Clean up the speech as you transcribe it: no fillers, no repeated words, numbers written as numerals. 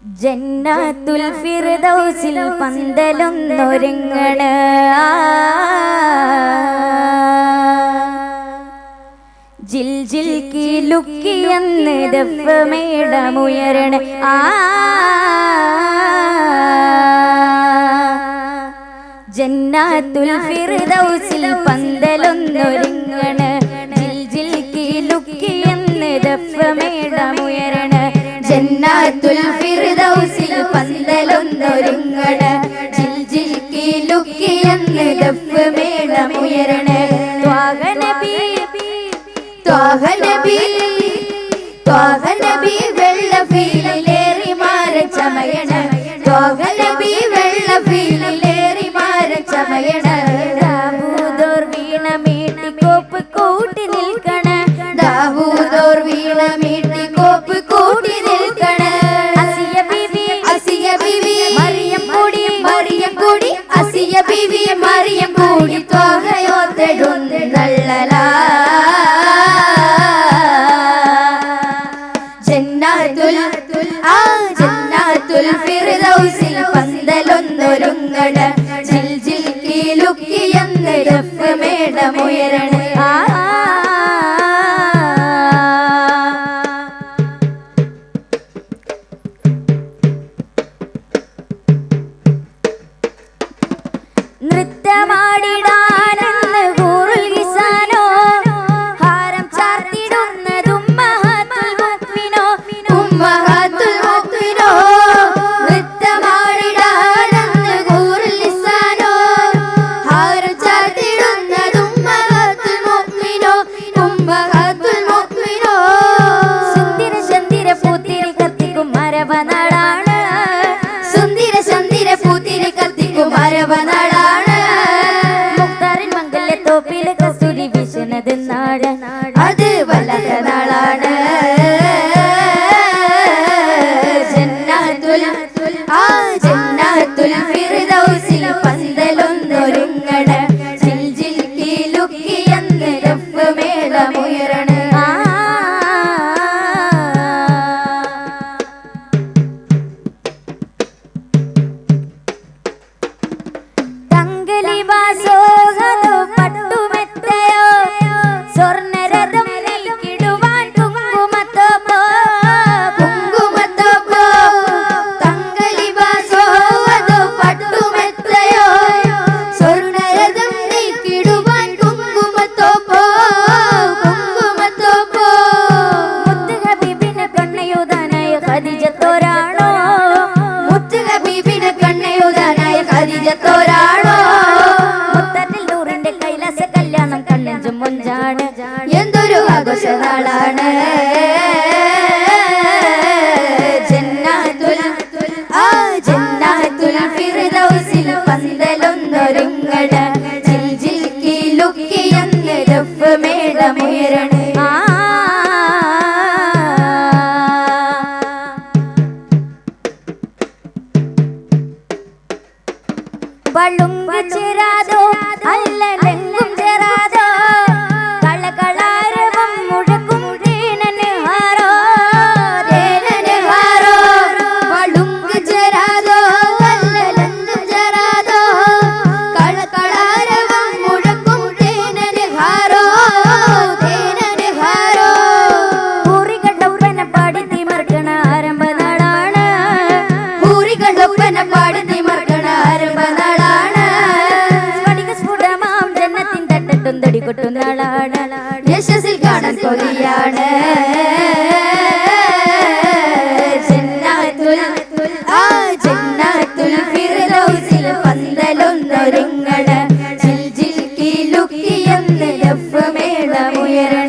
ജന്നത്തുൽ ഫിർദൗസിൽ പന്തലൊന്നൊരുങ്ങണ ജിൽ ജിൽ കിലുക്കിയെന്ന് ദഫ്മേടമുയരണ ജന്നത്തുൽ ഫിർദൗസിൽ പന്തലൊന്നൊരുങ്ങണ ജിൽ ജിൽ കിലുക്കിയെന്ന് ദഫ്മേടമുയരണ ജന്നത്തുൽ ഫിർദൗസിൽ പന്തലൊന്നൊരുങ്ങണ ജിൽ ജിൽ കിലുക്കിയെന്ന് ദഫ്മേടമുയരണ ത്വാഹ നബി വെള്ളഫീലിലേറി മാര ചമയണ ത്വാഹ നബി വെള്ളഫീലിലേറി മാര ചമയണ ദാവൂദോർ വീണ മീട്ടി കോപ്പ് കൂട്ടി നിൽക്കണ ദാവൂദോർ വീണ മീട്ടി കോപ്പ് കൂട്ടി നിൽക്കണ അസിയ ബീവി മറിയം കൂടി അസിയ ബീവി മറിയം കൂടി ത്വാഹയോത്തെടുന്നള്ളലാ ജന്നത്തുൽ ഫിർദൗസിൽ പന്തലൊന്നൊരുങ്ങണ ജിൽ ജിൽ കിലുക്കിയെന്ന് ദഫ്മേടമുയരണ നൃത്തമാടിടാനെന്ന് ഹൂറുൽ ഹിസാനോ ഹാരം ചാർത്തിടുന്നതും ഉമ്മഹാത്തുൽ മുഅ്മിനോ നൃത്തമാടിടാനെന്ന് ഹൂറുൽ ഹിസാനോ ഹാരം ചാർത്തിടുന്നതും ഉമ്മഹാത്തുൽ മുഅ്മിനോ സുന്ദര പൂത്തിരി കത്തിക്കും മരവനാടാണ് സുന്ദര പൂത്തിരി കത്തിക്കും മരവനാടാണ് തോപ്പിലെ കസ്തൂരി വീശുന്നത് നാട് അത് വല്ലാത്ത നാളാണ് ജന്നത്തുൽ ഫിർദൗസിൽ പന്തലൊന്നൊരുങ്ങണ ജിൽ ജിൽ കിലുക്കിയെന്ന് ദഫ്മേടമുയരണ തങ്കലിവാസോ എന്തൊരു ആഘോഷനാളാണ് ജന്നത്തുൽ ഫിർദൗസിൽ പന്തലൊന്നൊരുങ്ങണ ജിൽ ജിൽ കിലുക്കിയെന്ന് ദഫ്മേടമുയരണ പളുങ്ക് ചേരാതോ അല്ലെങ്കും ചേരാതോ കളകളാരവം മുഴക്കും തേനന് ഹാരോ പളുങ്ക് ചേരാതോ അല്ലെങ്കും ചേരാതോ കളകളാരവം മുഴക്കും തേനന് ഹാരോ പൂറികളൊപ്പന പാടി തിമർക്കണ ആരംഭ നാടാണ് പൂറികളൊപ്പന പാടി തിമർക്കണ ആരംഭ കൊട്ടുന്നാളാണ് യശസ്സിൽ കാണാൻ കൊതിയാണ് ജന്നത്തുൽ ഫിർദൗസിൽ പന്തലൊന്നൊരുങ്ങണ ജിൽ ജിൽ കിലുക്കിയെന്ന് ദഫ്മേടമുയരണ